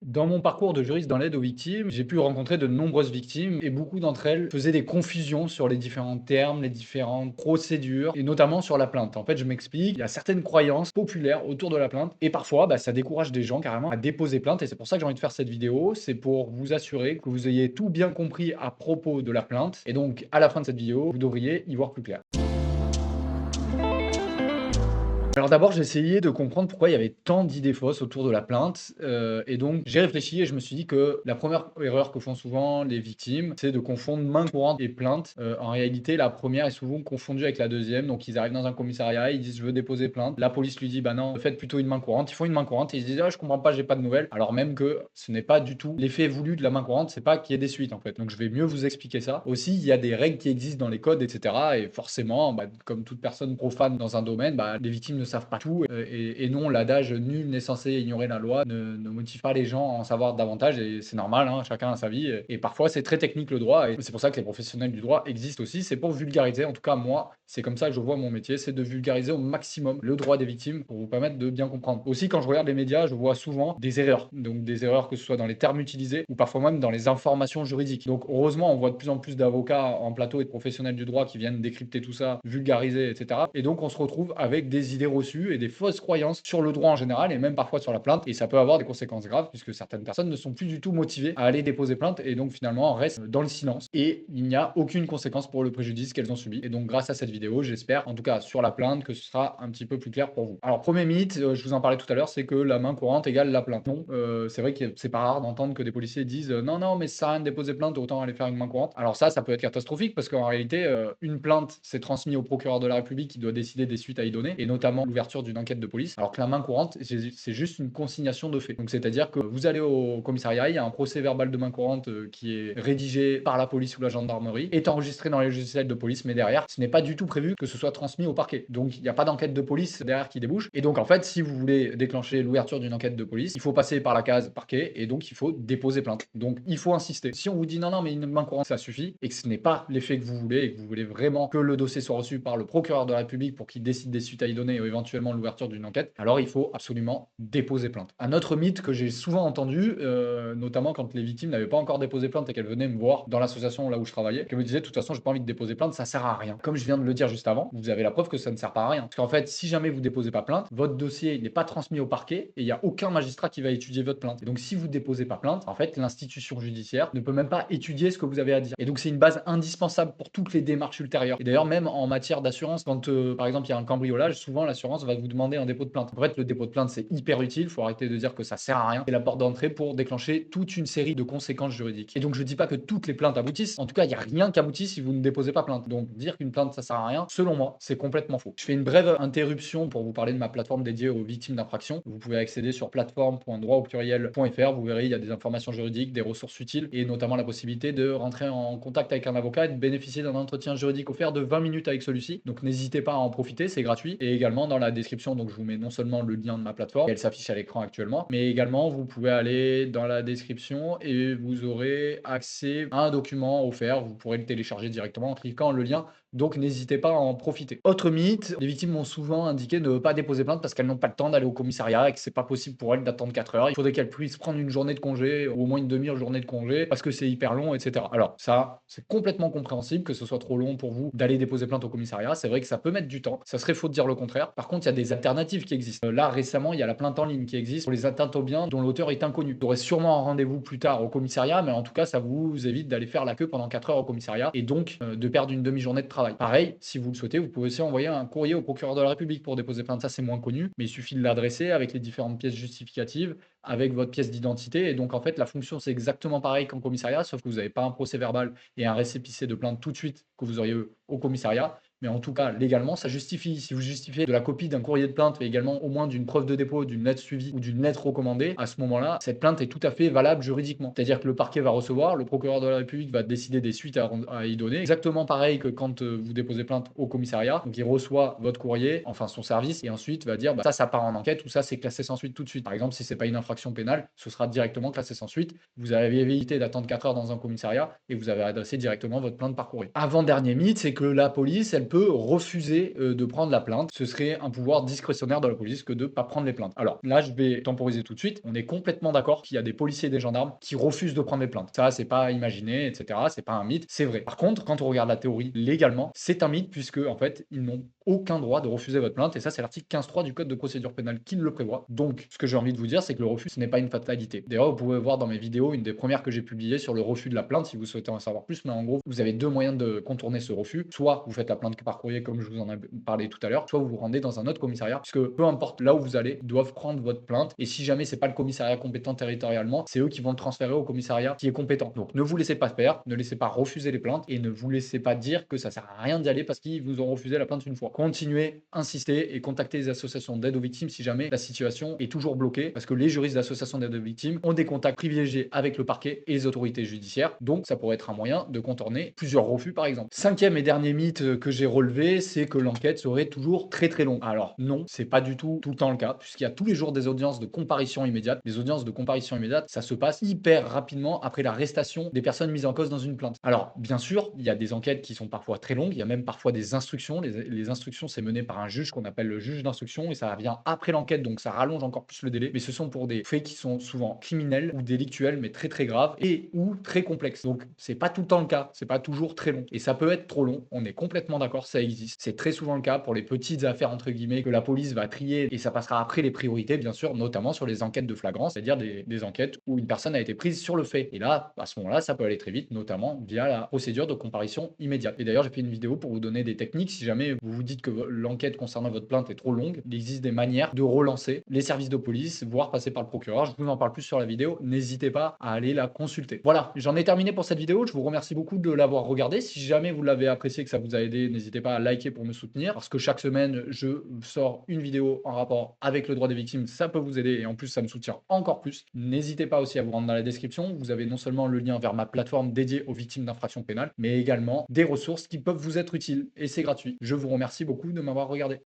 Dans mon parcours de juriste dans l'aide aux victimes, j'ai pu rencontrer de nombreuses victimes et beaucoup d'entre elles faisaient des confusions sur les différents termes, les différentes procédures et notamment sur la plainte. En fait, je m'explique, il y a certaines croyances populaires autour de la plainte et parfois, ça décourage des gens carrément à déposer plainte et c'est pour ça que j'ai envie de faire cette vidéo. C'est pour vous assurer que vous ayez tout bien compris à propos de la plainte et donc à la fin de cette vidéo, vous devriez y voir plus clair. Alors d'abord, j'ai essayé de comprendre pourquoi il y avait tant d'idées fausses autour de la plainte, et donc j'ai réfléchi et je me suis dit que la première erreur que font souvent les victimes, c'est de confondre main courante et plainte. En réalité, la première est souvent confondue avec la deuxième. Donc ils arrivent dans un commissariat, ils disent: «Je veux déposer plainte». La police lui dit: «Bah non, faites plutôt une main courante». Ils font une main courante et ils se disent: «Ah, je comprends pas, j'ai pas de nouvelles». Alors même que ce n'est pas du tout l'effet voulu de la main courante, c'est pas qu'il y ait des suites, en fait. Donc je vais mieux vous expliquer ça. Aussi, il y a des règles qui existent dans les codes et cetera et forcément, comme toute personne profane dans un domaine, les victimes ne savent pas tout, et non, l'adage «Nul n'est censé ignorer la loi» ne motive pas les gens à en savoir davantage et c'est normal, hein, chacun a sa vie et parfois c'est très technique le droit et c'est pour ça que les professionnels du droit existent aussi, c'est pour vulgariser. En tout cas, moi, c'est comme ça que je vois mon métier, c'est de vulgariser au maximum le droit des victimes pour vous permettre de bien comprendre. Aussi, quand je regarde les médias, je vois souvent des erreurs, donc des erreurs que ce soit dans les termes utilisés ou parfois même dans les informations juridiques. Donc heureusement, on voit de plus en plus d'avocats en plateau et de professionnels du droit qui viennent décrypter tout ça, vulgariser, etc. Et donc on se retrouve avec des idées reçues et des fausses croyances sur le droit en général et même parfois sur la plainte. Et ça peut avoir des conséquences graves puisque certaines personnes ne sont plus du tout motivées à aller déposer plainte et donc finalement restent dans le silence. Et il n'y a aucune conséquence pour le préjudice qu'elles ont subi. Et donc grâce à cette vidéo, j'espère, en tout cas sur la plainte, que ce sera un petit peu plus clair pour vous. Alors premier mythe, je vous en parlais tout à l'heure, c'est que la main courante égale la plainte. Non, c'est vrai que c'est pas rare d'entendre que des policiers disent non, non, mais ça sert à rien de déposer plainte, autant aller faire une main courante. Alors ça peut être catastrophique parce qu'en réalité, une plainte, c'est transmis au procureur de la République qui doit décider des suites à y donner, et notamment l'ouverture d'une enquête de police. Alors que la main courante, c'est juste une consignation de faits. Donc c'est-à-dire que vous allez au commissariat, il y a un procès verbal de main courante qui est rédigé par la police ou la gendarmerie, est enregistré dans les logiciels de police, mais derrière, ce n'est pas du tout prévu que ce soit transmis au parquet. Donc il n'y a pas d'enquête de police derrière qui débouche. Et donc en fait, si vous voulez déclencher l'ouverture d'une enquête de police, il faut passer par la case parquet et donc il faut déposer plainte. Donc il faut insister. Si on vous dit non, non, mais une main courante, ça suffit, et que ce n'est pas l'effet que vous voulez, et que vous voulez vraiment que le dossier soit reçu par le procureur de la République pour qu'il décide des suites à y donner ou éventuellement l'ouverture d'une enquête, alors il faut absolument déposer plainte. Un autre mythe que j'ai souvent entendu, notamment quand les victimes n'avaient pas encore déposé plainte et qu'elles venaient me voir dans l'association là où je travaillais, qu'elles me disaient: de toute façon, j'ai pas envie de déposer plainte, ça sert à rien. Comme je viens de le dire juste avant, vous avez la preuve que ça ne sert pas à rien. Parce qu'en fait, si jamais vous déposez pas plainte, votre dossier n'est pas transmis au parquet et il n'y a aucun magistrat qui va étudier votre plainte. Et donc, si vous déposez pas plainte, en fait, l'institution judiciaire ne peut même pas étudier ce que vous avez à dire. Et donc, c'est une base indispensable pour toutes les démarches ultérieures. Et d'ailleurs, même en matière d'assurance, quand par exemple il y a un cambriolage, souvent l'assurance va vous demander un dépôt de plainte. En fait, le dépôt de plainte, c'est hyper utile. Il faut arrêter de dire que ça sert à rien. C'est la porte d'entrée pour déclencher toute une série de conséquences juridiques. Et donc, je dis pas que toutes les plaintes aboutissent. En tout cas, il n'y a rien qui aboutit si vous ne déposez pas plainte. Donc, dire qu'une plainte, ça sert à rien, selon moi, c'est complètement faux. Je fais une brève interruption pour vous parler de ma plateforme dédiée aux victimes d'infractions. Vous pouvez accéder sur plateforme.droit.fr. Vous verrez, il y a des informations juridiques, des ressources utiles et notamment la possibilité de rentrer en contact avec un avocat et de bénéficier d'un entretien juridique offert de 20 minutes avec celui-ci. Donc, n'hésitez pas à en profiter, c'est gratuit. Et également, dans la description, donc je vous mets non seulement le lien de ma plateforme, elle s'affiche à l'écran actuellement, mais également, vous pouvez aller dans la description et vous aurez accès à un document offert. Vous pourrez le télécharger directement en cliquant le lien, donc n'hésitez pas à en profiter. Autre mythe, les victimes m'ont souvent indiqué ne pas déposer plainte parce qu'elles n'ont pas le temps d'aller au commissariat et que c'est pas possible pour elles d'attendre 4 heures. Il faudrait qu'elles puissent prendre une journée de congé ou au moins une demi-heure journée de congé parce que c'est hyper long, etc. Alors ça, c'est complètement compréhensible que ce soit trop long pour vous d'aller déposer plainte au commissariat. C'est vrai que ça peut mettre du temps. Ça serait faux de dire le contraire. Par contre, il y a des alternatives qui existent. Là, récemment, il y a la plainte en ligne qui existe pour les atteintes aux biens dont l'auteur est inconnu. Vous aurez sûrement un rendez-vous plus tard au commissariat, mais en tout cas, ça vous évite d'aller faire la queue pendant 4 heures au commissariat et donc de perdre une demi-journée de travail. Pareil, si vous le souhaitez, vous pouvez aussi envoyer un courrier au procureur de la République pour déposer plainte. Ça, c'est moins connu, mais il suffit de l'adresser avec les différentes pièces justificatives, avec votre pièce d'identité. Et donc, en fait, la fonction, c'est exactement pareil qu'en commissariat, sauf que vous n'avez pas un procès verbal et un récépissé de plainte tout de suite que vous auriez au commissariat. Mais en tout cas, légalement, ça justifie. Si vous justifiez de la copie d'un courrier de plainte, mais également au moins d'une preuve de dépôt, d'une lettre suivie ou d'une lettre recommandée, à ce moment-là, cette plainte est tout à fait valable juridiquement. C'est-à-dire que le parquet va recevoir, le procureur de la République va décider des suites à y donner. Exactement pareil que quand vous déposez plainte au commissariat. Donc, il reçoit votre courrier, enfin son service, et ensuite va dire ça part en enquête ou ça, c'est classé sans suite tout de suite. Par exemple, si c'est pas une infraction pénale, ce sera directement classé sans suite. Vous avez évité d'attendre 4 heures dans un commissariat et vous avez adressé directement votre plainte par courrier. Avant-dernier mythe, c'est que la police, elle peut peut refuser de prendre la plainte. Ce serait un pouvoir discrétionnaire de la police que de ne pas prendre les plaintes. Alors là, je vais temporiser tout de suite. On est complètement d'accord qu'il y a des policiers et des gendarmes qui refusent de prendre les plaintes. Ça, c'est pas imaginé, etc. C'est pas un mythe, c'est vrai. Par contre, quand on regarde la théorie légalement, c'est un mythe puisque en fait, ils n'ont aucun droit de refuser votre plainte. Et ça, c'est l'article 15.3 du Code de procédure pénale qui le prévoit. Donc, ce que j'ai envie de vous dire, c'est que le refus, ce n'est pas une fatalité. D'ailleurs, vous pouvez voir dans mes vidéos, une des premières que j'ai publiées sur le refus de la plainte, si vous souhaitez en savoir plus. Mais en gros, vous avez deux moyens de contourner ce refus. Soit vous faites la plainte par courrier, comme je vous en ai parlé tout à l'heure, soit vous vous rendez dans un autre commissariat, puisque peu importe là où vous allez, ils doivent prendre votre plainte. Et si jamais c'est pas le commissariat compétent territorialement, c'est eux qui vont le transférer au commissariat qui est compétent. Donc, ne vous laissez pas faire, ne laissez pas refuser les plaintes et ne vous laissez pas dire que ça sert à rien d'y aller parce qu'ils vous ont refusé la plainte une fois. Continuez, insistez et contactez les associations d'aide aux victimes si jamais la situation est toujours bloquée, parce que les juristes d'associations d'aide aux victimes ont des contacts privilégiés avec le parquet et les autorités judiciaires, donc ça pourrait être un moyen de contourner plusieurs refus par exemple. Cinquième et dernier mythe que j'ai relevé, c'est que l'enquête serait toujours très très longue. Alors non, c'est pas du tout le temps le cas, puisqu'il y a tous les jours des audiences de comparution immédiate. Les audiences de comparution immédiate, ça se passe hyper rapidement après l'arrestation des personnes mises en cause dans une plainte. Alors bien sûr, il y a des enquêtes qui sont parfois très longues, il y a même parfois des instructions. Les instructions, c'est mené par un juge qu'on appelle le juge d'instruction et ça vient après l'enquête, donc ça rallonge encore plus le délai. Mais ce sont pour des faits qui sont souvent criminels ou délictuels, mais très très graves et ou très complexes. Donc c'est pas tout le temps le cas, c'est pas toujours très long et ça peut être trop long. On est complètement d'accord, ça existe. C'est très souvent le cas pour les petites affaires entre guillemets que la police va trier et ça passera après les priorités, bien sûr, notamment sur les enquêtes de flagrance, c'est-à-dire des enquêtes où une personne a été prise sur le fait. Et là, à ce moment-là, ça peut aller très vite, notamment via la procédure de comparution immédiate. Et d'ailleurs, j'ai fait une vidéo pour vous donner des techniques. Si jamais vous vous dites que l'enquête concernant votre plainte est trop longue, il existe des manières de relancer les services de police, voire passer par le procureur. Je vous en parle plus sur la vidéo. N'hésitez pas à aller la consulter. Voilà, j'en ai terminé pour cette vidéo. Je vous remercie beaucoup de l'avoir regardée. Si jamais vous l'avez apprécié, que ça vous a aidé, n'hésitez pas à liker pour me soutenir parce que chaque semaine, je sors une vidéo en rapport avec le droit des victimes. Ça peut vous aider et en plus, ça me soutient encore plus. N'hésitez pas aussi à vous rendre dans la description. Vous avez non seulement le lien vers ma plateforme dédiée aux victimes d'infractions pénales, mais également des ressources qui peuvent vous être utiles et c'est gratuit. Je vous remercie beaucoup de m'avoir regardé.